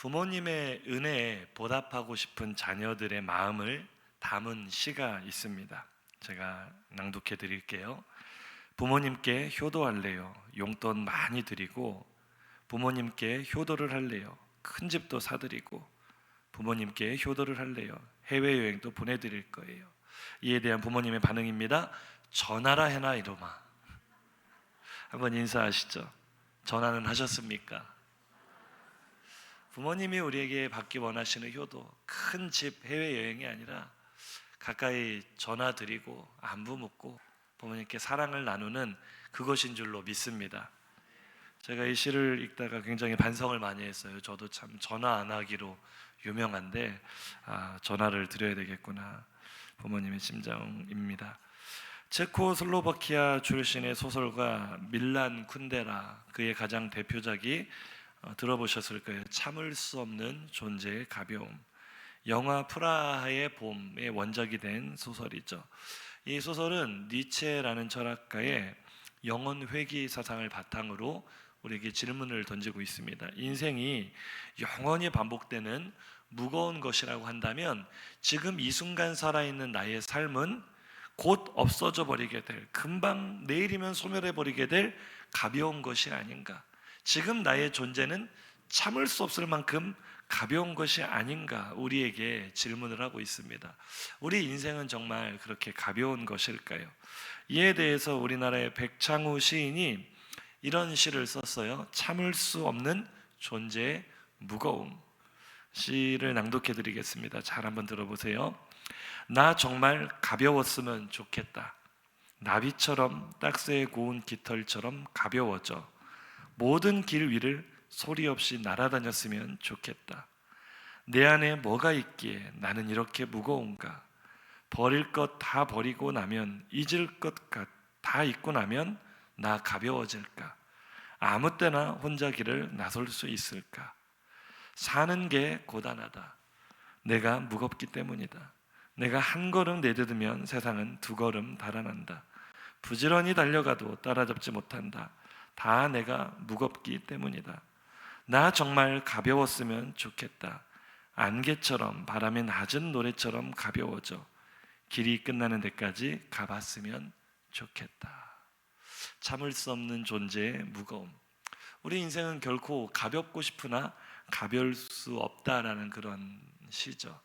부모님의 은혜에 보답하고 싶은 자녀들의 마음을 담은 시가 있습니다. 제가 낭독해 드릴게요. 부모님께 효도할래요. 용돈 많이 드리고 부모님께 효도를 할래요. 큰 집도 사드리고 부모님께 효도를 할래요. 해외여행도 보내드릴 거예요. 이에 대한 부모님의 반응입니다. 전하라 해나 이놈아. 한번 인사하시죠. 전화는 하셨습니까? 부모님이 우리에게 받기 원하시는 효도, 큰 집 해외여행이 아니라 가까이 전화 드리고 안부 묻고 부모님께 사랑을 나누는 그것인 줄로 믿습니다. 제가 이 시를 읽다가 굉장히 반성을 많이 했어요. 저도 참 전화 안 하기로 유명한데 전화를 드려야 되겠구나. 부모님의 심정입니다. 체코슬로바키아 출신의 소설가 밀란 쿤데라, 그의 가장 대표작이 들어보셨을 거예요. 참을 수 없는 존재의 가벼움. 영화 프라하의 봄의 원작이 된 소설이죠. 이 소설은 니체라는 철학가의 영혼 회귀 사상을 바탕으로 우리에게 질문을 던지고 있습니다. 인생이 영원히 반복되는 무거운 것이라고 한다면 지금 이 순간 살아있는 나의 삶은 곧 없어져 버리게 될, 금방 내일이면 소멸해 버리게 될 가벼운 것이 아닌가. 지금 나의 존재는 참을 수 없을 만큼 가벼운 것이 아닌가 우리에게 질문을 하고 있습니다. 우리 인생은 정말 그렇게 가벼운 것일까요? 이에 대해서 우리나라의 백창우 시인이 이런 시를 썼어요. 참을 수 없는 존재의 무거움. 시를 낭독해 드리겠습니다. 잘 한번 들어보세요. 나 정말 가벼웠으면 좋겠다. 나비처럼 딱새에 고운 깃털처럼 가벼워져 모든 길 위를 소리 없이 날아다녔으면 좋겠다. 내 안에 뭐가 있기에 나는 이렇게 무거운가? 버릴 것 다 버리고 나면, 잊을 것 다 잊고 나면 나 가벼워질까? 아무 때나 혼자 길을 나설 수 있을까? 사는 게 고단하다. 내가 무겁기 때문이다. 내가 한 걸음 내딛으면 세상은 두 걸음 달아난다. 부지런히 달려가도 따라잡지 못한다. 다 내가 무겁기 때문이다. 나 정말 가벼웠으면 좋겠다. 안개처럼 바람이 낮은 노래처럼 가벼워져 길이 끝나는 데까지 가봤으면 좋겠다. 참을 수 없는 존재의 무거움. 우리 인생은 결코 가볍고 싶으나 가벼울 수 없다라는 그런 시죠.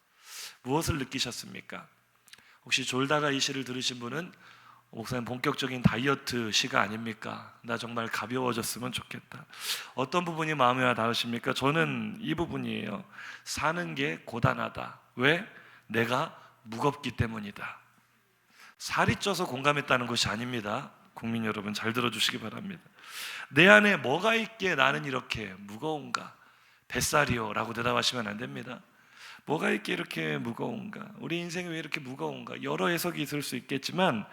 무엇을 느끼셨습니까? 혹시 졸다가 이 시를 들으신 분은 목사님 본격적인 다이어트 시가 아닙니까? 나 정말 가벼워졌으면 좋겠다. 어떤 부분이 마음에 와 닿으십니까? 저는 이 부분이에요. 사는 게 고단하다. 왜? 내가 무겁기 때문이다. 살이 쪄서 공감했다는 것이 아닙니다. 국민 여러분 잘 들어주시기 바랍니다. 내 안에 뭐가 있기에 나는 이렇게 무거운가? 뱃살이요 라고 대답하시면 안 됩니다. 뭐가 있기에 이렇게 무거운가? 우리 인생이 왜 이렇게 무거운가? 여러 해석이 있을 수 있겠지만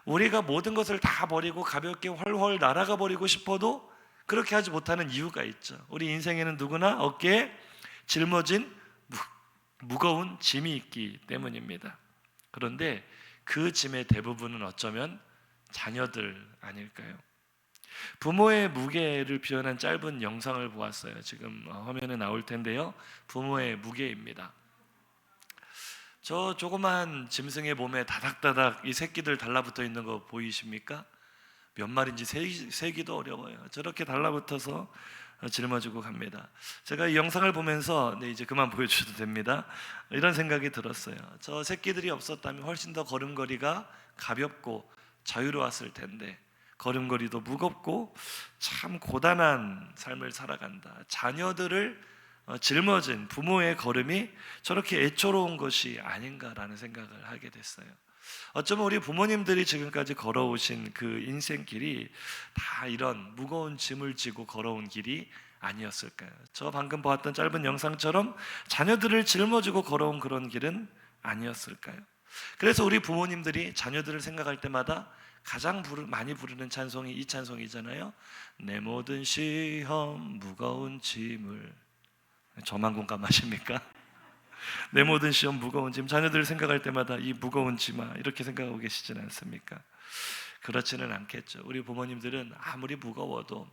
우리가 모든 것을 다 버리고 가볍게 훨훨 날아가 버리고 싶어도 그렇게 하지 못하는 이유가 있죠. 우리 인생에는 누구나 어깨에 짊어진 무거운 짐이 있기 때문입니다. 그런데 그 짐의 대부분은 어쩌면 자녀들 아닐까요? 부모의 무게를 표현한 짧은 영상을 보았어요. 지금 화면에 나올 텐데요. 부모의 무게입니다. 저 조그만 짐승의 몸에 다닥다닥 이 새끼들 달라붙어 있는 거 보이십니까? 몇 마리인지 세기도 어려워요. 저렇게 달라붙어서 짊어지고 갑니다. 제가 이 영상을 보면서 이제 그만 보여주셔도 됩니다. 이런 생각이 들었어요. 저 새끼들이 없었다면 훨씬 더 걸음걸이가 가볍고 자유로웠을 텐데 걸음걸이도 무겁고 참 고단한 삶을 살아간다. 자녀들을 짊어진 부모의 걸음이 저렇게 애처로운 것이 아닌가라는 생각을 하게 됐어요. 어쩌면 우리 부모님들이 지금까지 걸어오신 그 인생길이 다 이런 무거운 짐을 지고 걸어온 길이 아니었을까요? 저 방금 보았던 짧은 영상처럼 자녀들을 짊어지고 걸어온 그런 길은 아니었을까요? 그래서 우리 부모님들이 자녀들을 생각할 때마다 가장 많이 부르는 찬송이 이 찬송이잖아요. 내 모든 시험 무거운 짐을. 저만 공감하십니까? 내 모든 시험 무거운 짐. 자녀들을 생각할 때마다 이 무거운 짐아 이렇게 생각하고 계시지는 않습니까? 그렇지는 않겠죠. 우리 부모님들은 아무리 무거워도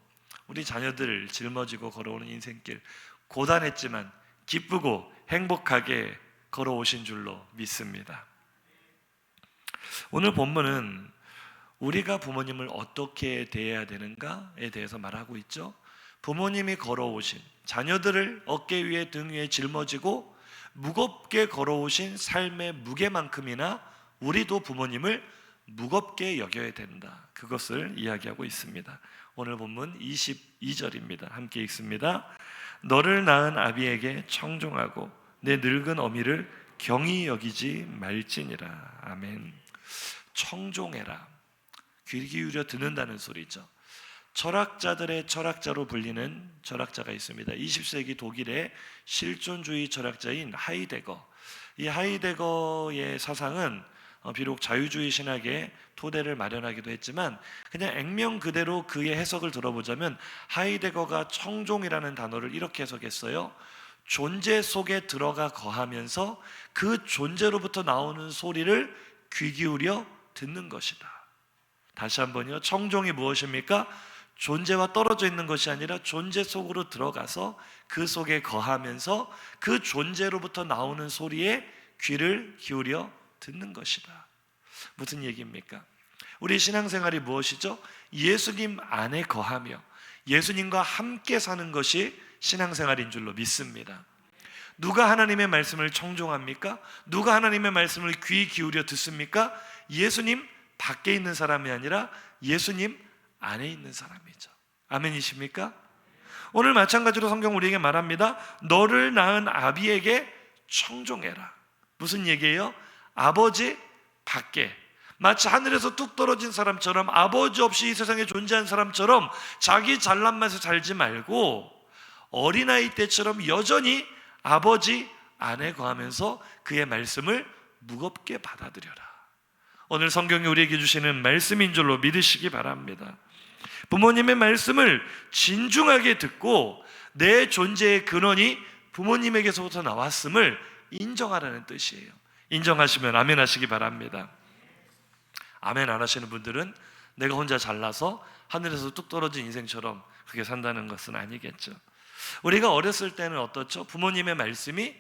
우리 자녀들 짊어지고 걸어오는 인생길 고단했지만 기쁘고 행복하게 걸어오신 줄로 믿습니다. 오늘 본문은 우리가 부모님을 어떻게 대해야 되는가에 대해서 말하고 있죠. 부모님이 걸어오신, 자녀들을 어깨 위에 등 위에 짊어지고 무겁게 걸어오신 삶의 무게만큼이나 우리도 부모님을 무겁게 여겨야 된다. 그것을 이야기하고 있습니다. 오늘 본문 22절입니다. 함께 읽습니다. 너를 낳은 아비에게 청종하고 내 늙은 어미를 경히 여기지 말지니라. 아멘. 청종해라. 귀 기울여 듣는다는 소리죠. 철학자들의 철학자로 불리는 철학자가 있습니다. 20세기 독일의 실존주의 철학자인 하이데거. 이 하이데거의 사상은 비록 자유주의 신학의 토대를 마련하기도 했지만 그냥 액면 그대로 그의 해석을 들어보자면 하이데거가 청종이라는 단어를 이렇게 해석했어요. 존재 속에 들어가 거하면서 그 존재로부터 나오는 소리를 귀 기울여 듣는 것이다. 다시 한번요. 청종이 무엇입니까? 존재와 떨어져 있는 것이 아니라 존재 속으로 들어가서 그 속에 거하면서 그 존재로부터 나오는 소리에 귀를 기울여 듣는 것이다. 무슨 얘기입니까? 우리 신앙생활이 무엇이죠? 예수님 안에 거하며 예수님과 함께 사는 것이 신앙생활인 줄로 믿습니다. 누가 하나님의 말씀을 청종합니까? 누가 하나님의 말씀을 귀 기울여 듣습니까? 예수님 밖에 있는 사람이 아니라 예수님 안에 있는 사람이죠. 아멘이십니까? 오늘 마찬가지로 성경 우리에게 말합니다. 너를 낳은 아비에게 청종해라. 무슨 얘기예요? 아버지 밖에, 마치 하늘에서 뚝 떨어진 사람처럼 아버지 없이 이 세상에 존재한 사람처럼 자기 잘난 맛에 살지 말고 어린아이 때처럼 여전히 아버지 안에 거하면서 그의 말씀을 무겁게 받아들여라. 오늘 성경이 우리에게 주시는 말씀인 줄로 믿으시기 바랍니다. 부모님의 말씀을 진중하게 듣고 내 존재의 근원이 부모님에게서부터 나왔음을 인정하라는 뜻이에요. 인정하시면 아멘 하시기 바랍니다. 아멘 안 하시는 분들은 내가 혼자 잘나서 하늘에서 뚝 떨어진 인생처럼 그렇게 산다는 것은 아니겠죠. 우리가 어렸을 때는 어떻죠? 부모님의 말씀이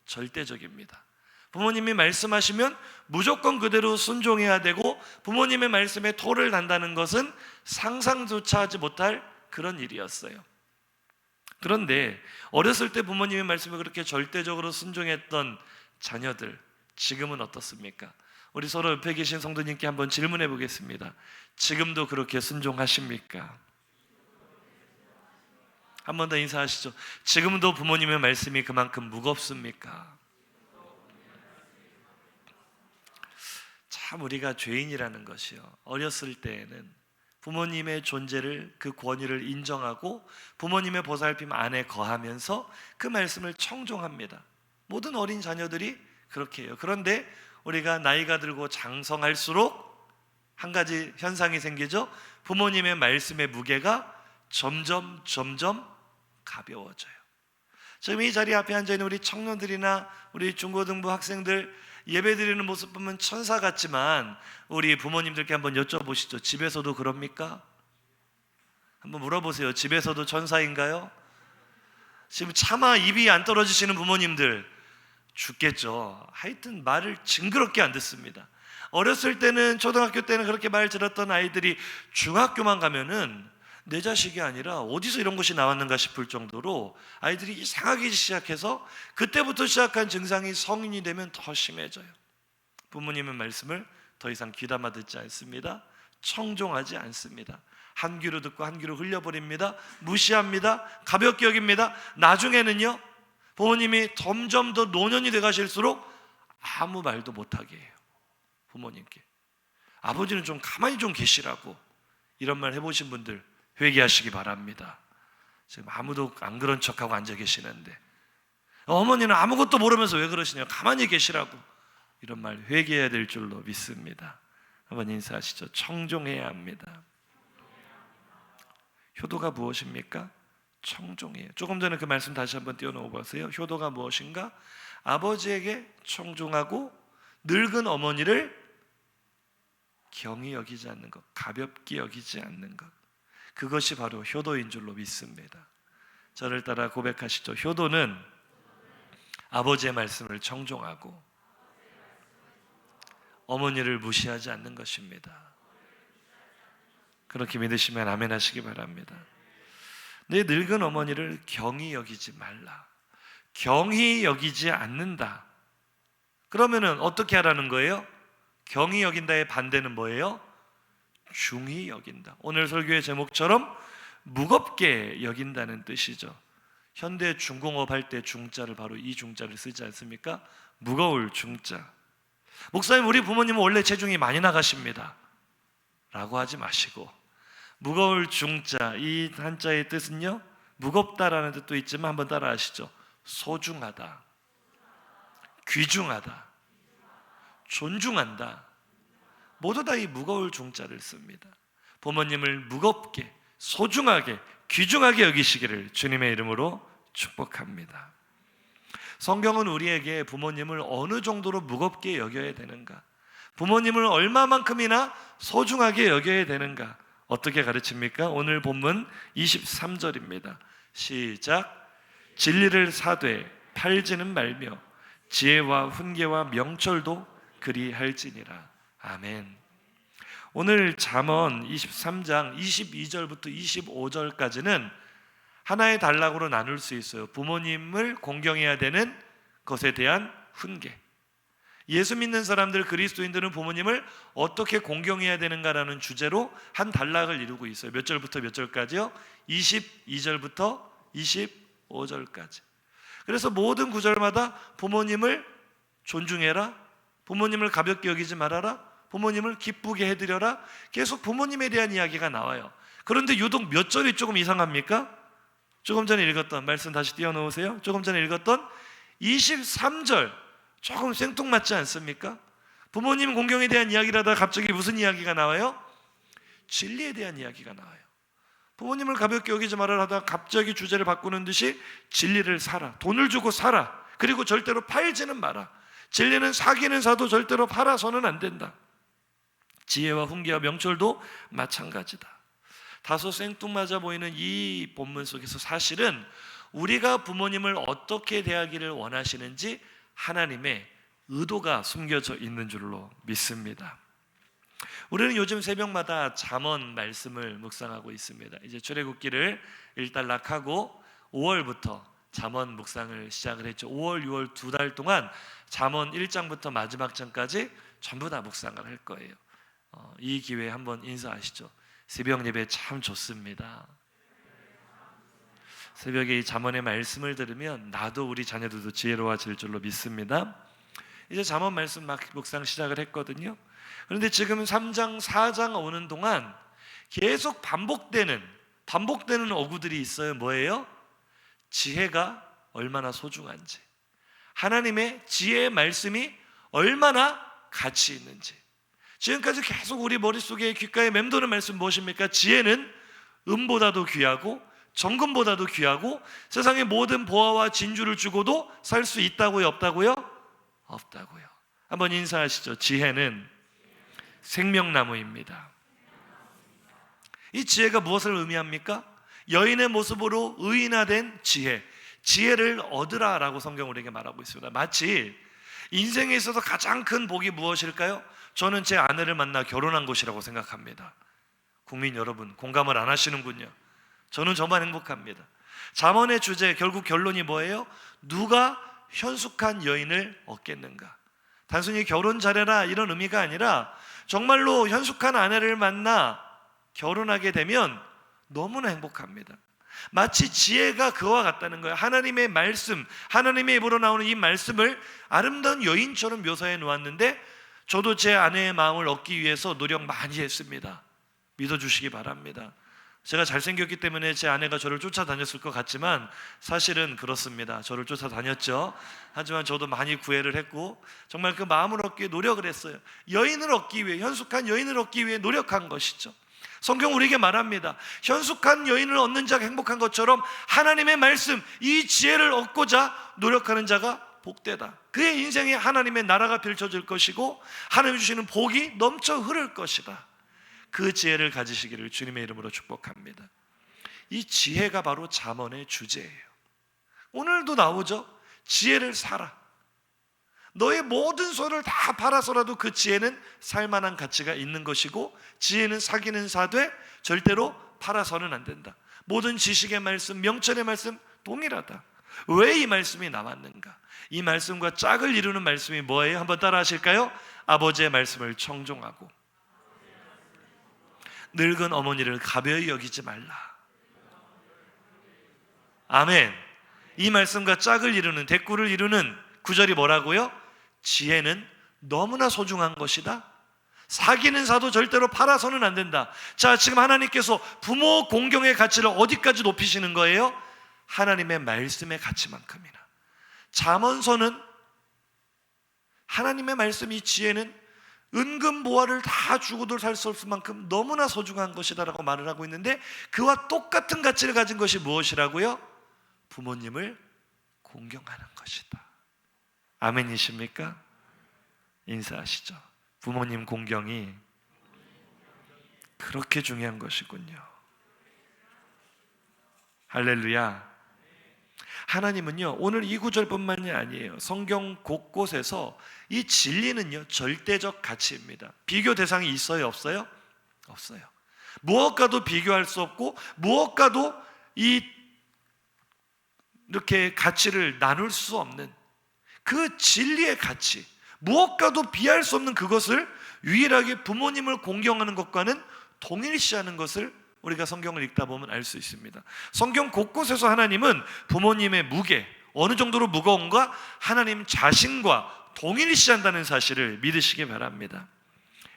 절대적입니다. 부모님이 말씀하시면 무조건 그대로 순종해야 되고 부모님의 말씀에 토를 단다는 것은 상상조차 하지 못할 그런 일이었어요. 그런데 어렸을 때 부모님의 말씀에 그렇게 절대적으로 순종했던 자녀들, 지금은 어떻습니까? 우리 서로 옆에 계신 성도님께 한번 질문해 보겠습니다. 지금도 그렇게 순종하십니까? 한 번 더 인사하시죠. 지금도 부모님의 말씀이 그만큼 무겁습니까? 참 우리가 죄인이라는 것이요, 어렸을 때에는 부모님의 존재를, 그 권위를 인정하고 부모님의 보살핌 안에 거하면서 그 말씀을 청종합니다. 모든 어린 자녀들이 그렇게 해요. 그런데 우리가 나이가 들고 장성할수록 한 가지 현상이 생기죠. 부모님의 말씀의 무게가 점점 가벼워져요. 지금 이 자리 앞에 앉아있는 우리 청년들이나 우리 중고등부 학생들 예배드리는 모습 보면 천사 같지만 우리 부모님들께 한번 여쭤보시죠. 집에서도 그럽니까? 한번 물어보세요. 집에서도 천사인가요? 지금 차마 입이 안 떨어지시는 부모님들 죽겠죠. 하여튼 말을 징그럽게 안 듣습니다. 어렸을 때는, 초등학교 때는 그렇게 말 들었던 아이들이 중학교만 가면은 내 자식이 아니라 어디서 이런 것이 나왔는가 싶을 정도로 아이들이 이상하기 시작해서 그때부터 시작한 증상이 성인이 되면 더 심해져요. 부모님의 말씀을 더 이상 귀담아 듣지 않습니다. 청종하지 않습니다. 한 귀로 듣고 한 귀로 흘려버립니다. 무시합니다. 가볍게 여깁니다. 나중에는요, 부모님이 점점 더 노년이 돼 가실수록 아무 말도 못하게 해요. 부모님께 아버지는 좀 가만히 좀 계시라고, 이런 말 해보신 분들 회개하시기 바랍니다. 지금 아무도 안 그런 척하고 앉아 계시는데 어머니는 아무것도 모르면서 왜 그러시냐고, 가만히 계시라고, 이런 말 회개해야 될 줄로 믿습니다. 한번 인사하시죠. 청종해야 합니다. 효도가 무엇입니까? 청종이에요. 조금 전에 그 말씀 다시 한번 띄워놓고 보세요. 효도가 무엇인가? 아버지에게 청종하고 늙은 어머니를 경히 여기지 않는 것, 가볍게 여기지 않는 것, 그것이 바로 효도인 줄로 믿습니다. 저를 따라 고백하시죠. 효도는 아버지의 말씀을 청종하고 어머니를 무시하지 않는 것입니다. 그렇게 믿으시면 아멘 하시기 바랍니다. 내 늙은 어머니를 경히 여기지 말라. 경히 여기지 않는다. 그러면은 어떻게 하라는 거예요? 경히 여긴다의 반대는 뭐예요? 중히 여긴다. 오늘 설교의 제목처럼 무겁게 여긴다는 뜻이죠. 현대 중공업 할 때 중자를 바로 이 중자를 쓰지 않습니까? 무거울 중자. 목사님, 우리 부모님은 원래 체중이 많이 나가십니다 라고 하지 마시고, 무거울 중자, 이 한자의 뜻은요, 무겁다라는 뜻도 있지만 한번 따라 하시죠. 소중하다, 귀중하다, 존중한다, 모두 다 이 무거울 중자를 씁니다. 부모님을 무겁게, 소중하게, 귀중하게 여기시기를 주님의 이름으로 축복합니다. 성경은 우리에게 부모님을 어느 정도로 무겁게 여겨야 되는가, 부모님을 얼마만큼이나 소중하게 여겨야 되는가, 어떻게 가르칩니까? 오늘 본문 23절입니다. 시작. 진리를 사되 팔지는 말며 지혜와 훈계와 명철도 그리할지니라. 아멘. 오늘 잠언 23장 22절부터 25절까지는 하나의 단락으로 나눌 수 있어요. 부모님을 공경해야 되는 것에 대한 훈계. 예수 믿는 사람들, 그리스도인들은 부모님을 어떻게 공경해야 되는가라는 주제로 한 단락을 이루고 있어요. 몇 절부터 몇 절까지요? 22절부터 25절까지. 그래서 모든 구절마다 부모님을 존중해라, 부모님을 가볍게 여기지 말아라, 부모님을 기쁘게 해드려라, 계속 부모님에 대한 이야기가 나와요. 그런데 유독 몇 절이 조금 이상합니까? 조금 전에 읽었던 말씀 다시 띄워놓으세요. 조금 전에 읽었던 23절 조금 생뚱맞지 않습니까? 부모님 공경에 대한 이야기를 하다가 갑자기 무슨 이야기가 나와요? 진리에 대한 이야기가 나와요. 부모님을 가볍게 여기지 말아라 하다가 갑자기 주제를 바꾸는 듯이 진리를 사라, 돈을 주고 사라, 그리고 절대로 팔지는 마라. 진리는 사기는 사도 절대로 팔아서는 안 된다. 지혜와 훈계와 명철도 마찬가지다. 다소 생뚱맞아 보이는 이 본문 속에서 사실은 우리가 부모님을 어떻게 대하기를 원하시는지 하나님의 의도가 숨겨져 있는 줄로 믿습니다. 우리는 요즘 새벽마다 잠언 말씀을 묵상하고 있습니다. 이제 출애굽기를 일단락하고 5월부터 잠언 묵상을 시작을 했죠. 5월, 6월 2달 동안 잠언 1장부터 마지막 장까지 전부 다 묵상을 할 거예요. 이 기회에 한번 인사하시죠. 새벽 예배 참 좋습니다. 새벽에 이 잠언의 말씀을 들으면 나도 우리 자녀들도 지혜로워질 줄로 믿습니다. 이제 잠언 말씀 막 묵상 시작을 했거든요. 그런데 지금 3장, 4장 오는 동안 계속 반복되는 어구들이 있어요. 뭐예요? 지혜가 얼마나 소중한지, 하나님의 지혜의 말씀이 얼마나 가치 있는지. 지금까지 계속 우리 머릿속에 귓가에 맴도는 말씀 무엇입니까? 지혜는 은보다도 귀하고 정금보다도 귀하고 세상의 모든 보화와 진주를 주고도 살 수 있다고요? 없다고요? 없다고요. 한번 인사하시죠. 지혜는 생명나무입니다. 이 지혜가 무엇을 의미합니까? 여인의 모습으로 의인화된 지혜, 지혜를 얻으라라고 성경 우리에게 말하고 있습니다. 마치 인생에 있어서 가장 큰 복이 무엇일까요? 저는 제 아내를 만나 결혼한 것이라고 생각합니다. 국민 여러분, 공감을 안 하시는군요. 저는 정말 행복합니다. 잠언의 주제, 결국 결론이 뭐예요? 누가 현숙한 여인을 얻겠는가? 단순히 결혼 잘해라 이런 의미가 아니라 정말로 현숙한 아내를 만나 결혼하게 되면 너무나 행복합니다. 마치 지혜가 그와 같다는 거예요. 하나님의 말씀, 하나님의 입으로 나오는 이 말씀을 아름다운 여인처럼 묘사해 놓았는데 저도 제 아내의 마음을 얻기 위해서 노력 많이 했습니다. 믿어주시기 바랍니다. 제가 잘생겼기 때문에 제 아내가 저를 쫓아다녔을 것 같지만 사실은 그렇습니다. 저를 쫓아다녔죠. 하지만 저도 많이 구애를 했고 정말 그 마음을 얻기 위해 노력을 했어요. 여인을 얻기 위해, 현숙한 여인을 얻기 위해 노력한 것이죠. 성경 우리에게 말합니다. 현숙한 여인을 얻는 자가 행복한 것처럼 하나님의 말씀, 이 지혜를 얻고자 노력하는 자가 복되다. 그의 인생에 하나님의 나라가 펼쳐질 것이고 하나님 주시는 복이 넘쳐 흐를 것이다. 그 지혜를 가지시기를 주님의 이름으로 축복합니다. 이 지혜가 바로 잠언의 주제예요. 오늘도 나오죠. 지혜를 사라. 너의 모든 소를 다 팔아서라도 그 지혜는 살만한 가치가 있는 것이고, 지혜는 사기는 사되 절대로 팔아서는 안 된다. 모든 지식의 말씀, 명철의 말씀 동일하다. 왜 이 말씀이 나왔는가? 이 말씀과 짝을 이루는 말씀이 뭐예요? 한번 따라 하실까요? 아버지의 말씀을 청종하고 늙은 어머니를 가벼이 여기지 말라. 아멘. 이 말씀과 짝을 이루는, 대꾸를 이루는 구절이 뭐라고요? 지혜는 너무나 소중한 것이다. 사기는 사도 절대로 팔아서는 안 된다. 자, 지금 하나님께서 부모 공경의 가치를 어디까지 높이시는 거예요? 하나님의 말씀의 가치만큼이나. 잠언서는 하나님의 말씀이, 지혜는 은금보화를 다 주고도 살 수 없을 만큼 너무나 소중한 것이다 라고 말을 하고 있는데, 그와 똑같은 가치를 가진 것이 무엇이라고요? 부모님을 공경하는 것이다. 아멘이십니까? 인사하시죠. 부모님 공경이 그렇게 중요한 것이군요. 할렐루야. 하나님은요, 오늘 이 구절뿐만이 아니에요. 성경 곳곳에서 이 진리는요, 절대적 가치입니다. 비교 대상이 있어요, 없어요? 없어요. 무엇과도 비교할 수 없고, 무엇과도 이렇게 가치를 나눌 수 없는 그 진리의 가치, 무엇과도 비할 수 없는 그것을 유일하게 부모님을 공경하는 것과는 동일시하는 것을 우리가 성경을 읽다 보면 알 수 있습니다. 성경 곳곳에서 하나님은 부모님의 무게, 어느 정도로 무거운가 하나님 자신과 동일시한다는 사실을 믿으시기 바랍니다.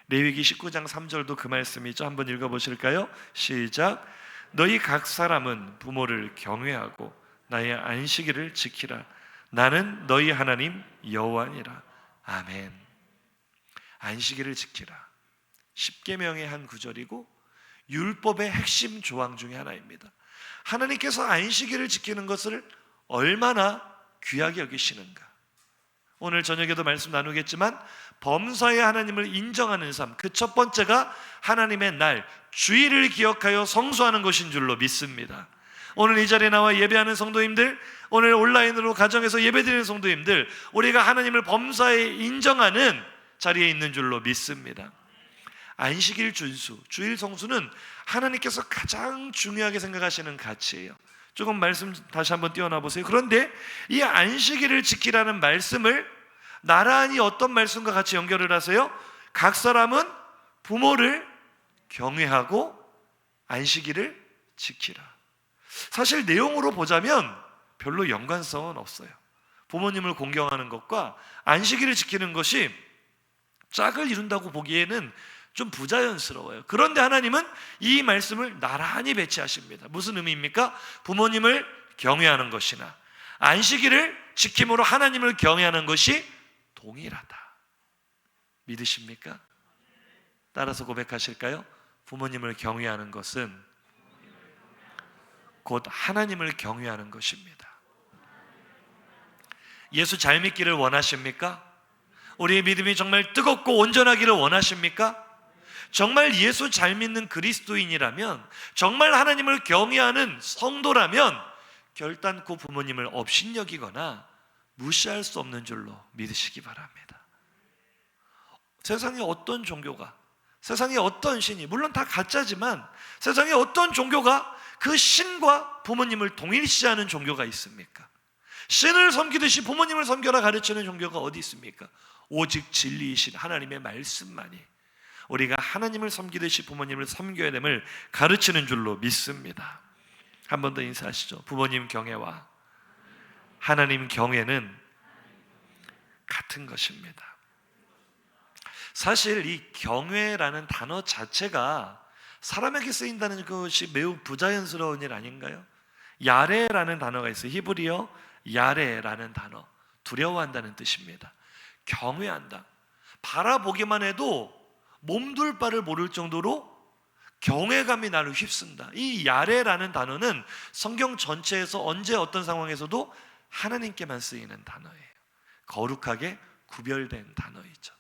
레위기 19장 3절도 그 말씀이죠. 한번 읽어보실까요? 시작. 너희 각 사람은 부모를 경외하고 나의 안식일을 지키라. 나는 너희 하나님 여호와니라. 아멘. 안식일을 지키라. 십계명의 한 구절이고 율법의 핵심 조항 중에 하나입니다. 하나님께서 안식일을 지키는 것을 얼마나 귀하게 여기시는가. 오늘 저녁에도 말씀 나누겠지만 범사의 하나님을 인정하는 삶, 그 첫 번째가 하나님의 날, 주일을 기억하여 성수하는 것인 줄로 믿습니다. 오늘 이 자리에 나와 예배하는 성도님들, 오늘 온라인으로 가정에서 예배드리는 성도님들, 우리가 하나님을 범사에 인정하는 자리에 있는 줄로 믿습니다. 안식일 준수, 주일 성수는 하나님께서 가장 중요하게 생각하시는 가치예요. 조금 말씀 다시 한번 띄워놔 보세요. 그런데 이 안식일을 지키라는 말씀을 나란히 어떤 말씀과 같이 연결을 하세요? 각 사람은 부모를 경외하고 안식일을 지키라. 사실 내용으로 보자면 별로 연관성은 없어요. 부모님을 공경하는 것과 안식일을 지키는 것이 짝을 이룬다고 보기에는 좀 부자연스러워요. 그런데 하나님은 이 말씀을 나란히 배치하십니다. 무슨 의미입니까? 부모님을 경외하는 것이나 안식일을 지킴으로 하나님을 경외하는 것이 동일하다. 믿으십니까? 따라서 고백하실까요? 부모님을 경외하는 것은 곧 하나님을 경외하는 것입니다. 예수 잘 믿기를 원하십니까? 우리의 믿음이 정말 뜨겁고 온전하기를 원하십니까? 정말 예수 잘 믿는 그리스도인이라면, 정말 하나님을 경외하는 성도라면 결단코 부모님을 업신여기거나 무시할 수 없는 줄로 믿으시기 바랍니다. 세상에 어떤 종교가, 세상에 어떤 신이, 물론 다 가짜지만 세상에 어떤 종교가 그 신과 부모님을 동일시하는 종교가 있습니까? 신을 섬기듯이 부모님을 섬겨라 가르치는 종교가 어디 있습니까? 오직 진리이신 하나님의 말씀만이 우리가 하나님을 섬기듯이 부모님을 섬겨야 됨을 가르치는 줄로 믿습니다. 한 번 더 인사하시죠. 부모님 경외와 하나님 경외는 같은 것입니다. 사실 이 경외라는 단어 자체가 사람에게 쓰인다는 것이 매우 부자연스러운 일 아닌가요? 야레라는 단어가 있어요. 히브리어 야레라는 단어, 두려워한다는 뜻입니다. 경외한다. 바라보기만 해도 몸둘 바를 모를 정도로 경외감이 나를 휩쓴다. 이 야레라는 단어는 성경 전체에서 언제 어떤 상황에서도 하나님께만 쓰이는 단어예요. 거룩하게 구별된 단어이죠.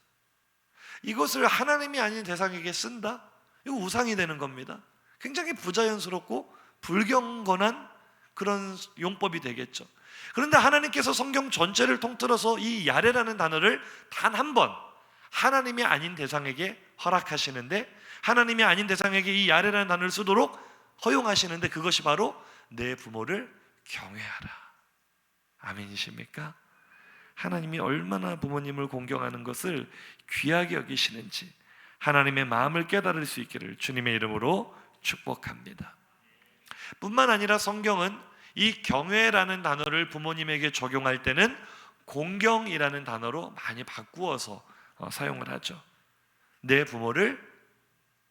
이것을 하나님이 아닌 대상에게 쓴다? 이거 우상이 되는 겁니다. 굉장히 부자연스럽고 불경건한 그런 용법이 되겠죠. 그런데 하나님께서 성경 전체를 통틀어서 이 야레라는 단어를 단 한 번 하나님이 아닌 대상에게 허락하시는데, 하나님이 아닌 대상에게 이 야레라는 단어를 쓰도록 허용하시는데, 그것이 바로 내 부모를 경외하라. 아멘이십니까? 하나님이 얼마나 부모님을 공경하는 것을 귀하게 여기시는지 하나님의 마음을 깨달을 수 있기를 주님의 이름으로 축복합니다. 뿐만 아니라 성경은 이 경외라는 단어를 부모님에게 적용할 때는 공경이라는 단어로 많이 바꾸어서 사용을 하죠. 내 부모를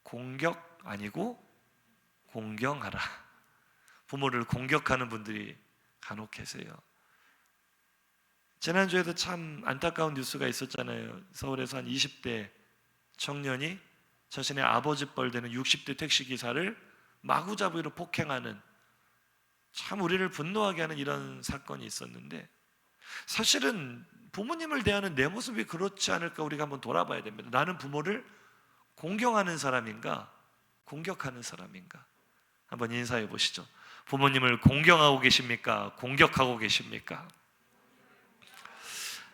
공격 아니고 공경하라. 부모를 공격하는 분들이 간혹 계세요. 지난주에도 참 안타까운 뉴스가 있었잖아요. 서울에서 한 20대 청년이 자신의 아버지 뻘 되는 60대 택시기사를 마구잡이로 폭행하는, 참 우리를 분노하게 하는 이런 사건이 있었는데, 사실은 부모님을 대하는 내 모습이 그렇지 않을까 우리가 한번 돌아봐야 됩니다. 나는 부모를 공경하는 사람인가 공격하는 사람인가? 한번 인사해 보시죠. 부모님을 공경하고 계십니까? 공격하고 계십니까?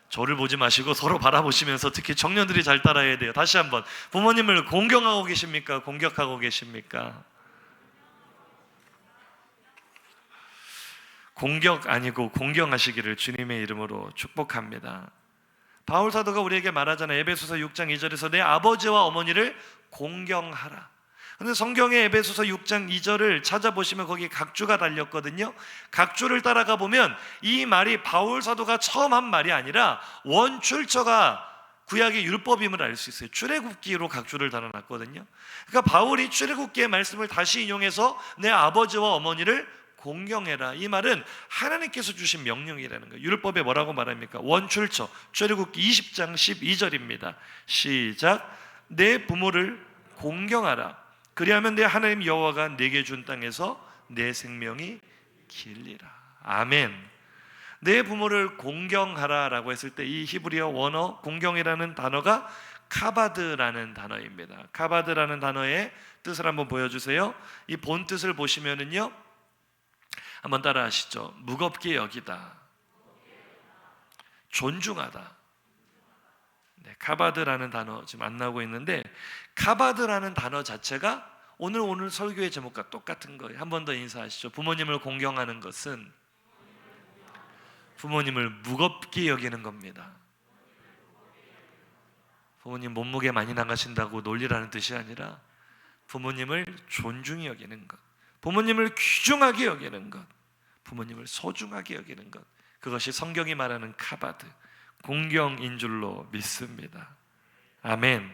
저를 보지 마시고 서로 바라보시면서, 특히 청년들이 잘 따라야 돼요. 다시 한번, 부모님을 공경하고 계십니까? 공격하고 계십니까? 공격 아니고 공경하시기를 주님의 이름으로 축복합니다. 바울 사도가 우리에게 말하잖아요. 에베소서 6장 2절에서 내 아버지와 어머니를 공경하라. 그런데 성경의 에베소서 6장 2절을 찾아보시면 거기 각주가 달렸거든요. 각주를 따라가 보면 이 말이 바울 사도가 처음 한 말이 아니라 원출처가 구약의 율법임을 알 수 있어요. 출애굽기로 각주를 달아놨거든요. 그러니까 바울이 출애굽기의 말씀을 다시 인용해서 내 아버지와 어머니를 공경해라. 이 말은 하나님께서 주신 명령이라는 거예요. 율법에 뭐라고 말합니까? 원출처, 출애굽기 20장 12절입니다. 시작. 내 부모를 공경하라. 그리하면 내 하나님 여호와가 내게 준 땅에서 내 생명이 길리라. 아멘. 내 부모를 공경하라라고 했을 때 이 히브리어 원어 공경이라는 단어가 카바드라는 단어입니다. 카바드라는 단어의 뜻을 한번 보여주세요. 이 본 뜻을 보시면은요, 한번 따라 하시죠. 무겁게 여기다, 존중하다. 네, 카바드라는 단어 지금 안 나오고 있는데, 카바드라는 단어 자체가 오늘 설교의 제목과 똑같은 거예요. 한 번 더 인사하시죠. 부모님을 공경하는 것은 부모님을 무겁게 여기는 겁니다. 부모님 몸무게 많이 나가신다고 놀리라는 뜻이 아니라 부모님을 존중히 여기는 것, 부모님을 귀중하게 여기는 것, 부모님을 소중하게 여기는 것, 그것이 성경이 말하는 카바드, 공경인 줄로 믿습니다. 아멘.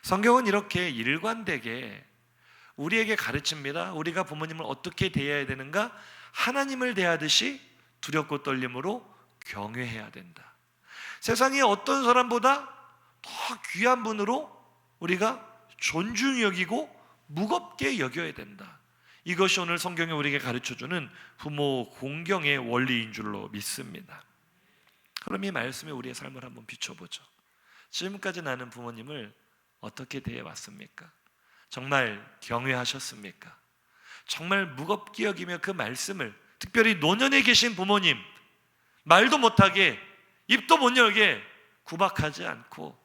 성경은 이렇게 일관되게 우리에게 가르칩니다. 우리가 부모님을 어떻게 대해야 되는가? 하나님을 대하듯이 두렵고 떨림으로 경외해야 된다. 세상에 어떤 사람보다 더 귀한 분으로 우리가 존중히 여기고 무겁게 여겨야 된다. 이것이 오늘 성경이 우리에게 가르쳐주는 부모 공경의 원리인 줄로 믿습니다. 그럼 이 말씀에 우리의 삶을 한번 비춰보죠. 지금까지 나는 부모님을 어떻게 대해왔습니까? 정말 경외하셨습니까? 정말 무겁게 여기며 그 말씀을, 특별히 노년에 계신 부모님, 말도 못하게 입도 못 열게 구박하지 않고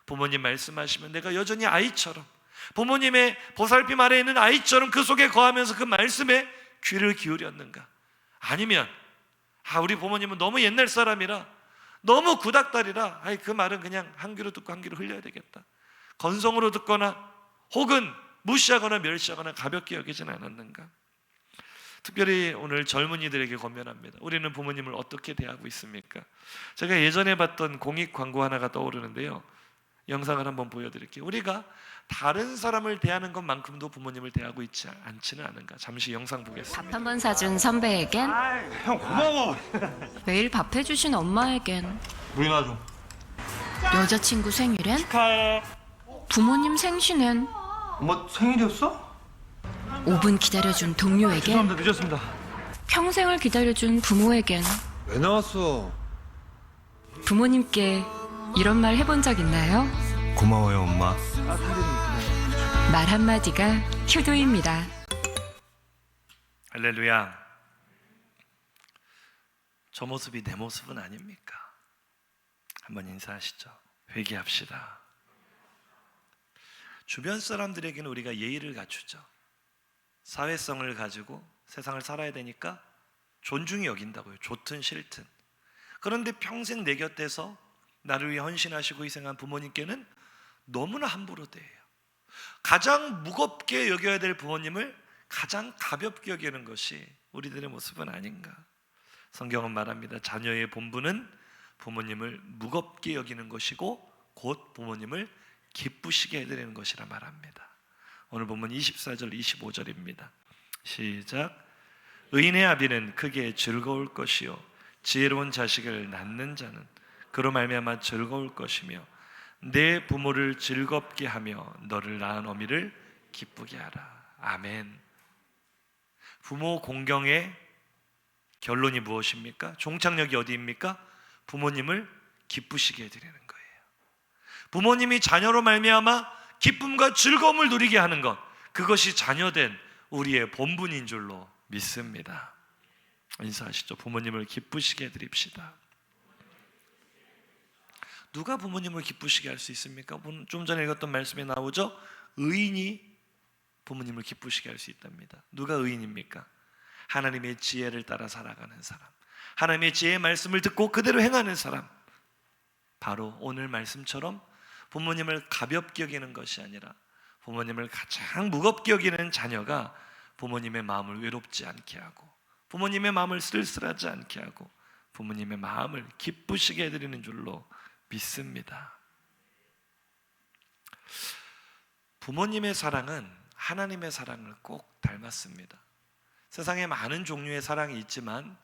부모님 말씀하시면 내가 여전히 아이처럼, 부모님의 보살핌 아래에 있는 아이처럼 그 속에 거하면서 그 말씀에 귀를 기울였는가? 아니면 우리 부모님은 너무 옛날 사람이라, 너무 구닥다리라, 그 말은 그냥 한 귀로 듣고 한 귀로 흘려야 되겠다, 건성으로 듣거나 혹은 무시하거나 멸시하거나 가볍게 여기진 않았는가? 특별히 오늘 젊은이들에게 권면합니다. 우리는 부모님을 어떻게 대하고 있습니까? 제가 예전에 봤던 공익 광고 하나가 떠오르는데요, 영상을 한번 보여드릴게요. 우리가 다른 사람을 대하는 것만큼도 부모님을 대하고 있지 않지는 않은가? 잠시 영상 보겠습니다. 밥 한 번 사준 선배에겐, 형 고마워. 매일 밥 해주신 엄마에겐, 물이나 좀. 여자친구 생일엔, 축하해. 부모님 생신엔, 엄마 생일이었어? 5분 기다려준 동료에겐, 죄송합니다, 늦었습니다. 평생을 기다려준 부모에겐. 왜 나왔어? 부모님께 이런 말 해본 적 있나요? 고마워요, 엄마. 말 한마디가 효도입니다. 할렐루야. 저 모습이 내 모습은 아닙니까? 한번 인사하시죠. 회개합시다. 주변 사람들에게는 우리가 예의를 갖추죠. 사회성을 가지고 세상을 살아야 되니까 존중히 여긴다고요. 좋든 싫든. 그런데 평생 내 곁에서 나를 위해 헌신하시고 희생한 부모님께는 너무나 함부로 대해요. 가장 무겁게 여겨야 될 부모님을 가장 가볍게 여기는 것이 우리들의 모습은 아닌가. 성경은 말합니다. 자녀의 본분은 부모님을 무겁게 여기는 것이고 곧 부모님을 기쁘시게 해드리는 것이라 말합니다. 오늘 본문 24절 25절입니다. 시작. 의인의 아비는 크게 즐거울 것이요 지혜로운 자식을 낳는 자는 그로 말미암아 즐거울 것이며 내 부모를 즐겁게 하며 너를 낳은 어미를 기쁘게 하라. 아멘. 부모 공경의 결론이 무엇입니까? 종착역이 어디입니까? 부모님을 기쁘시게 해드리는 거예요. 부모님이 자녀로 말미암아 기쁨과 즐거움을 누리게 하는 것, 그것이 자녀된 우리의 본분인 줄로 믿습니다. 인사하시죠. 부모님을 기쁘시게 해드립시다. 누가 부모님을 기쁘시게 할 수 있습니까? 좀 전에 읽었던 말씀에 나오죠. 의인이 부모님을 기쁘시게 할 수 있답니다. 누가 의인입니까? 하나님의 지혜를 따라 살아가는 사람, 하나님의 지혜의 말씀을 듣고 그대로 행하는 사람. 바로 오늘 말씀처럼 부모님을 가볍게 여기는 것이 아니라 부모님을 가장 무겁게 여기는 자녀가 부모님의 마음을 외롭지 않게 하고 부모님의 마음을 쓸쓸하지 않게 하고 부모님의 마음을 기쁘시게 해드리는 줄로 믿습니다. 부모님의 사랑은 하나님의 사랑을 꼭 닮았습니다. 세상에 많은 종류의 사랑이 있지만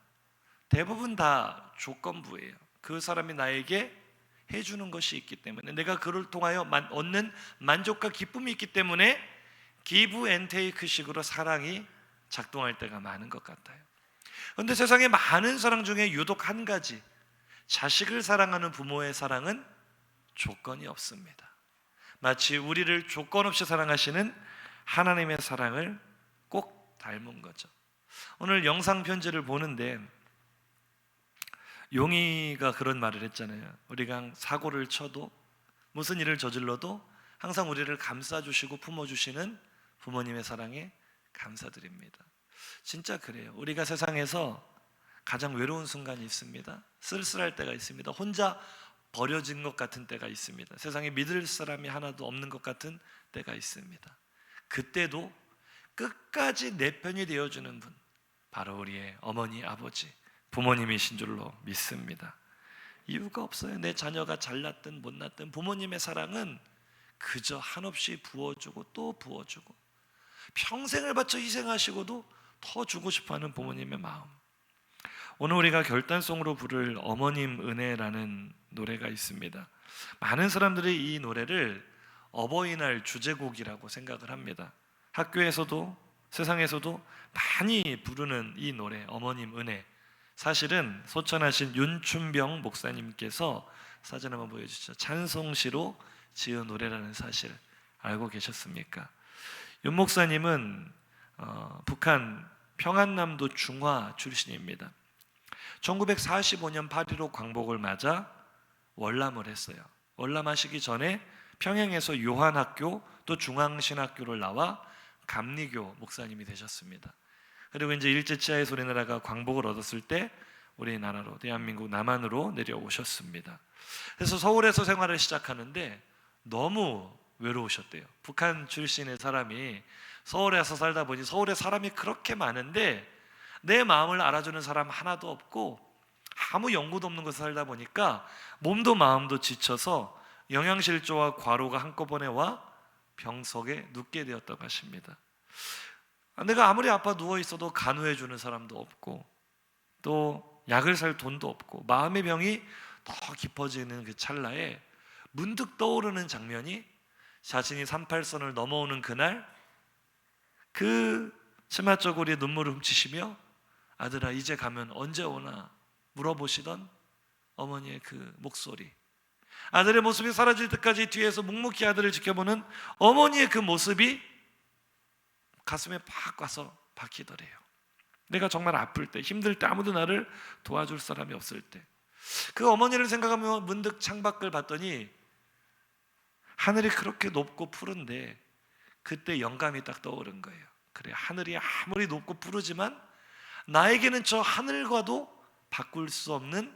대부분 다 조건부예요. 그 사람이 나에게 해주는 것이 있기 때문에, 내가 그를 통하여 얻는 만족과 기쁨이 있기 때문에 기브 앤 테이크 식으로 사랑이 작동할 때가 많은 것 같아요. 그런데 세상에 많은 사랑 중에 유독 한 가지, 자식을 사랑하는 부모의 사랑은 조건이 없습니다. 마치 우리를 조건 없이 사랑하시는 하나님의 사랑을 꼭 닮은 거죠. 오늘 영상 편지를 보는데 용이가 그런 말을 했잖아요. 우리가 사고를 쳐도 무슨 일을 저질러도 항상 우리를 감싸주시고 품어주시는 부모님의 사랑에 감사드립니다. 진짜 그래요. 우리가 세상에서 가장 외로운 순간이 있습니다. 쓸쓸할 때가 있습니다. 혼자 버려진 것 같은 때가 있습니다. 세상에 믿을 사람이 하나도 없는 것 같은 때가 있습니다. 그때도 끝까지 내 편이 되어주는 분, 바로 우리의 어머니, 아버지, 부모님이신 줄로 믿습니다. 이유가 없어요. 내 자녀가 잘났든 못났든 부모님의 사랑은 그저 한없이 부어주고 또 부어주고 평생을 바쳐 희생하시고도 더 주고 싶어하는 부모님의 마음. 오늘 우리가 결단송으로 부를 어머님 은혜라는 노래가 있습니다. 많은 사람들이 이 노래를 어버이날 주제곡이라고 생각을 합니다. 학교에서도 세상에서도 많이 부르는 이 노래, 어머님 은혜. 사실은 소천하신 윤춘병 목사님께서 사진 한번 보여주시죠. 찬송시로 지은 노래라는 사실 알고 계셨습니까? 윤 목사님은 북한 평안남도 중화 출신입니다. 1945년 8.15 광복을 맞아 월남을 했어요. 월남하시기 전에 평양에서 요한학교 또 중앙신학교를 나와 감리교 목사님이 되셨습니다. 그리고 이제 일제치하에서 우리나라가 광복을 얻었을 때 우리나라로, 대한민국 남한으로 내려오셨습니다. 그래서 서울에서 생활을 시작하는데 너무 외로우셨대요. 북한 출신의 사람이 서울에서 살다 보니 서울에 사람이 그렇게 많은데 내 마음을 알아주는 사람 하나도 없고 아무 연고도 없는 곳에 살다 보니까 몸도 마음도 지쳐서 영양실조와 과로가 한꺼번에 와 병석에 눕게 되었다고 하십니다. 내가 아무리 아파 누워있어도 간호해주는 사람도 없고 또 약을 살 돈도 없고 마음의 병이 더 깊어지는 그 찰나에 문득 떠오르는 장면이 자신이 38선을 넘어오는 그날 그 치맛저고리에 눈물을 훔치시며 아들아 이제 가면 언제 오나 물어보시던 어머니의 그 목소리, 아들의 모습이 사라질 때까지 뒤에서 묵묵히 아들을 지켜보는 어머니의 그 모습이 가슴에 팍 와서 박히더래요. 내가 정말 아플 때, 힘들 때, 아무도 나를 도와줄 사람이 없을 때, 그 어머니를 생각하면 문득 창밖을 봤더니 하늘이 그렇게 높고 푸른데 그때 영감이 딱 떠오른 거예요. 그래, 하늘이 아무리 높고 푸르지만 나에게는 저 하늘과도 바꿀 수 없는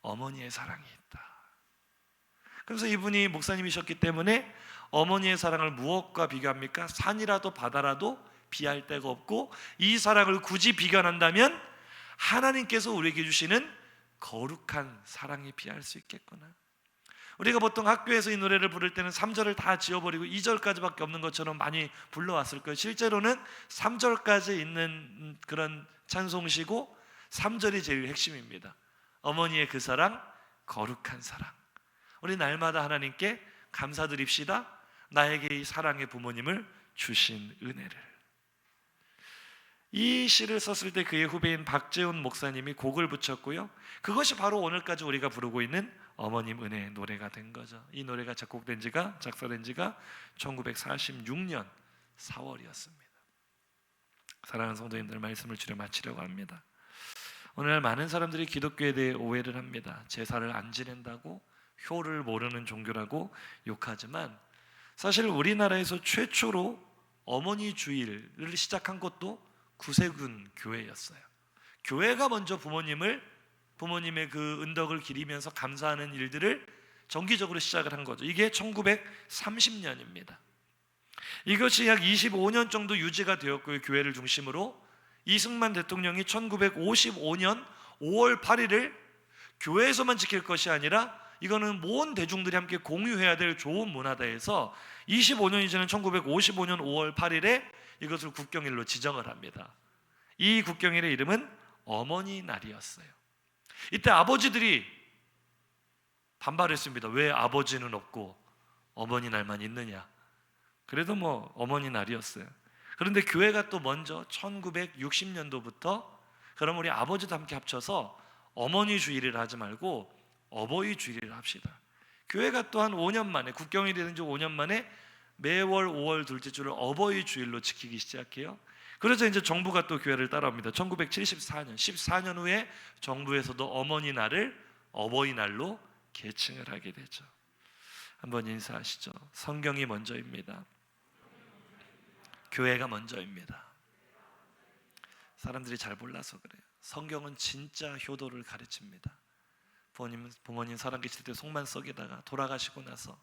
어머니의 사랑이 있다. 그래서 이분이 목사님이셨기 때문에 어머니의 사랑을 무엇과 비교합니까? 산이라도 바다라도 비할 데가 없고, 이 사랑을 굳이 비견한다면 하나님께서 우리에게 주시는 거룩한 사랑에 비할 수 있겠구나. 우리가 보통 학교에서 이 노래를 부를 때는 3절을 다 지워버리고 2절까지밖에 없는 것처럼 많이 불러왔을 거예요. 실제로는 3절까지 있는 그런 찬송시고 3절이 제일 핵심입니다. 어머니의 그 사랑, 거룩한 사랑. 우리 날마다 하나님께 감사드립시다. 나에게 이 사랑의 부모님을 주신 은혜를. 이 시를 썼을 때 그의 후배인 박재훈 목사님이 곡을 붙였고요, 그것이 바로 오늘까지 우리가 부르고 있는 어머님 은혜의 노래가 된 거죠. 이 노래가 작곡된 지가, 작사된 지가 1946년 4월이었습니다. 사랑하는 성도님들, 말씀을 줄여 마치려고 합니다. 오늘날 많은 사람들이 기독교에 대해 오해를 합니다. 제사를 안 지낸다고, 효를 모르는 종교라고 욕하지만, 사실 우리나라에서 최초로 어머니 주일을 시작한 것도 구세군 교회였어요. 교회가 먼저 부모님의 그 은덕을 기리면서 감사하는 일들을 정기적으로 시작을 한 거죠. 이게 1930년입니다. 이것이 약 25년 정도 유지가 되었고요, 교회를 중심으로. 이승만 대통령이 1955년 5월 8일을 교회에서만 지킬 것이 아니라 이거는 모든 대중들이 함께 공유해야 될 좋은 문화다 해서 25년이 지난 1955년 5월 8일에 이것을 국경일로 지정을 합니다. 이 국경일의 이름은 어머니 날이었어요. 이때 아버지들이 반발했습니다. 왜 아버지는 없고 어머니 날만 있느냐. 그래도 뭐 어머니 날이었어요. 그런데 교회가 또 먼저 1960년도부터 그럼 우리 아버지도 함께 합쳐서 어머니 주일을 하지 말고 어버이 주일을 합시다. 교회가 또한 5년 만에, 국경일이 된 지 5년 만에 매월 5월 둘째 주를 어버이 주일로 지키기 시작해요. 그래서 이제 정부가 또 교회를 따라옵니다. 1974년, 14년 후에 정부에서도 어머니 날을 어버이날로 계칭을 하게 되죠. 한번 인사하시죠. 성경이 먼저입니다. 교회가 먼저입니다. 사람들이 잘 몰라서 그래요. 성경은 진짜 효도를 가르칩니다. 부모님 살아계실 때 속만 썩이다가 돌아가시고 나서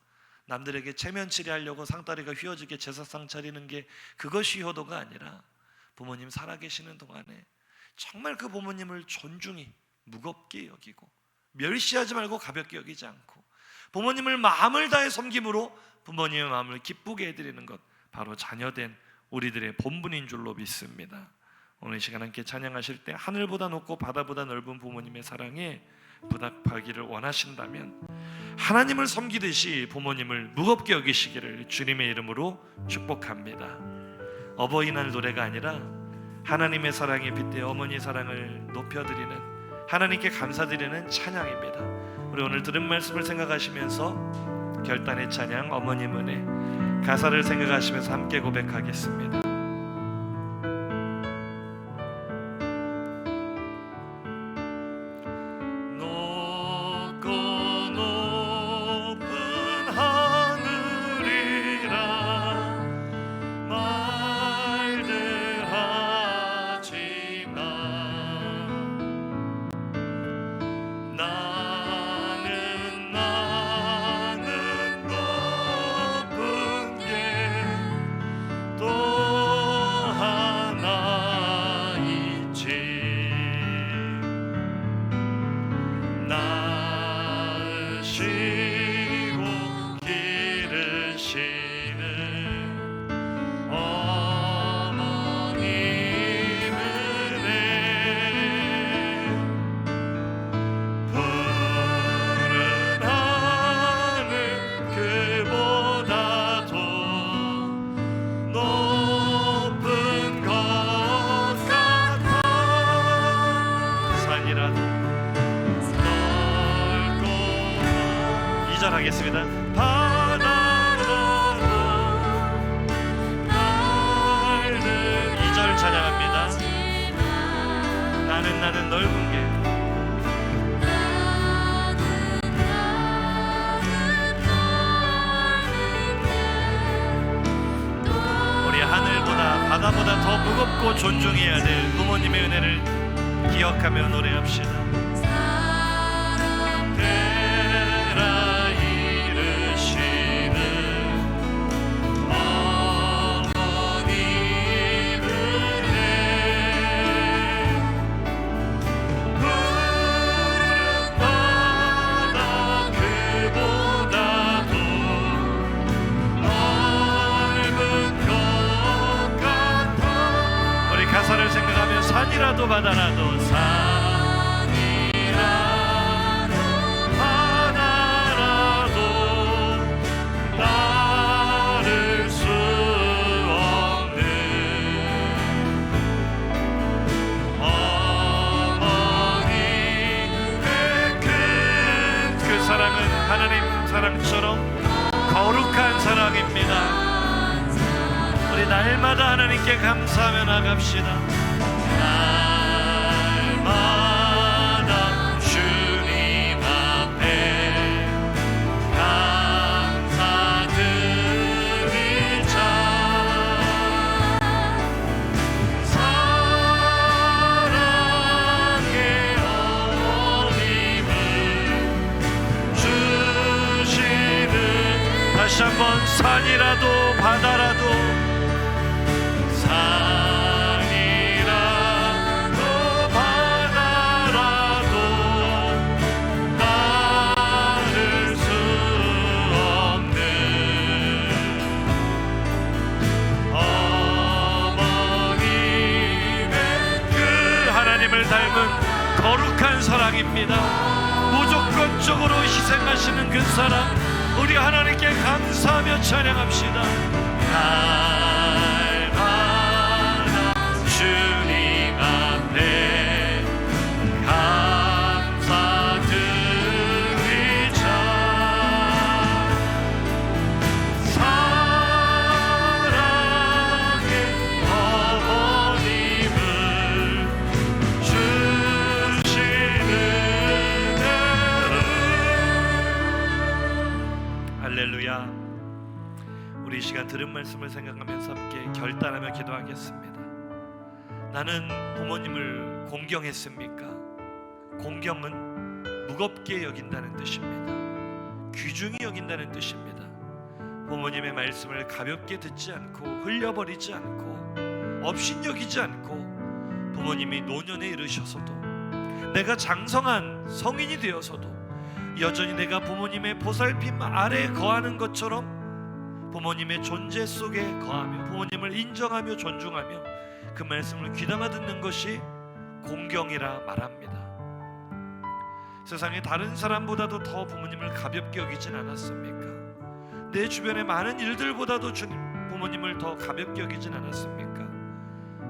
남들에게 체면 치레하려고 상다리가 휘어지게 제사상 차리는 게 그것이 효도가 아니라, 부모님 살아계시는 동안에 정말 그 부모님을 존중히 무겁게 여기고 멸시하지 말고 가볍게 여기지 않고 부모님을 마음을 다해 섬김으로 부모님의 마음을 기쁘게 해드리는 것, 바로 자녀된 우리들의 본분인 줄로 믿습니다. 오늘 이 시간 함께 찬양하실 때 하늘보다 높고 바다보다 넓은 부모님의 사랑에 보답하기를 원하신다면 하나님을 섬기듯이 부모님을 무겁게 여기시기를 주님의 이름으로 축복합니다. 어버이날 노래가 아니라 하나님의 사랑에 빗대어 어머니의 사랑을 높여드리는, 하나님께 감사드리는 찬양입니다. 우리 오늘 들은 말씀을 생각하시면서 결단의 찬양 어머님 은혜, 가사를 생각하시면서 함께 고백하겠습니다. 하겠습니다. 바다로 날는 2절 찬양합니다. 사랑받고 존중해야 될 부모님의 은혜를 기억하며 노래합시다. 대라 이르시는 어머님 은혜 푸른 바다 그보다도 넓은 것 같아. 우리 가사를 생각하며 산이라도 바다라도 나를 수 없는 어머니의 그 사랑은 하나님 사랑처럼 거룩한 사랑입니다. 우리 날마다 하나님께 감사하며 나갑시다. 날마다 주님 앞에 감사드리자. 사랑의 어머님을 주시는 다시 한번 산이라도 바다라도 닮은 거룩한 사랑입니다. 무조건적으로 희생하시는 그 사랑, 우리 하나님께 감사하며 찬양합시다. 날마다 주님 앞에 감사드리자. 사랑의 어머님을 할렐루야. 우리 이 시간 들은 말씀을 생각하면서 함께 결단하며 기도하겠습니다. 나는 부모님을 공경했습니까? 공경은 무겁게 여긴다는 뜻입니다. 귀중히 여긴다는 뜻입니다. 부모님의 말씀을 가볍게 듣지 않고 흘려버리지 않고 업신여기지 않고 부모님이 노년에 이르셔서도 내가 장성한 성인이 되어서도 여전히 내가 부모님의 보살핌 아래에 거하는 것처럼 부모님의 존재 속에 거하며 부모님을 인정하며 존중하며 그 말씀을 귀담아 듣는 것이 공경이라 말합니다. 세상에 다른 사람보다도 더 부모님을 가볍게 여기진 않았습니까? 내 주변의 많은 일들보다도 부모님을 더 가볍게 여기진 않았습니까?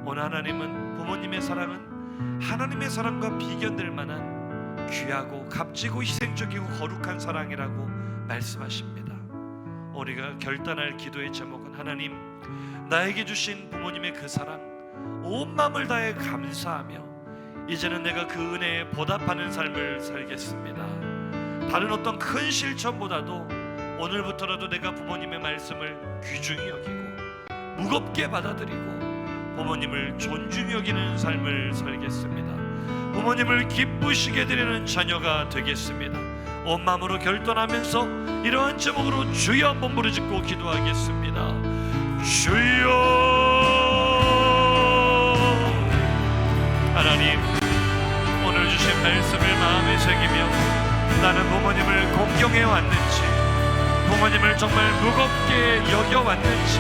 오늘 하나님은 부모님의 사랑은 하나님의 사랑과 비견될 만한 귀하고 값지고 희생적이고 거룩한 사랑이라고 말씀하십니다. 우리가 결단할 기도의 제목은 하나님, 나에게 주신 부모님의 그 사랑 온 마음을 다해 감사하며 이제는 내가 그 은혜에 보답하는 삶을 살겠습니다. 다른 어떤 큰 실천보다도 오늘부터라도 내가 부모님의 말씀을 귀중히 여기고 무겁게 받아들이고 부모님을 존중히 여기는 삶을 살겠습니다. 부모님을 기쁘시게 드리는 자녀가 되겠습니다. 온 마음으로 결단하면서 이러한 제목으로 주여 한번 부르짖고 기도하겠습니다. 주여. 하나님, 오늘 주신 말씀을 마음에 새기며 나는 부모님을 공경해 왔는지, 부모님을 정말 무겁게 여겨 왔는지,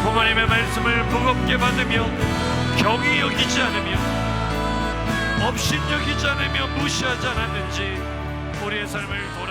부모님의 말씀을 무겁게 받으며 경히 여기지 않으며 업신여기지 않으며 무시하지 않았는지 우리의 삶을 돌아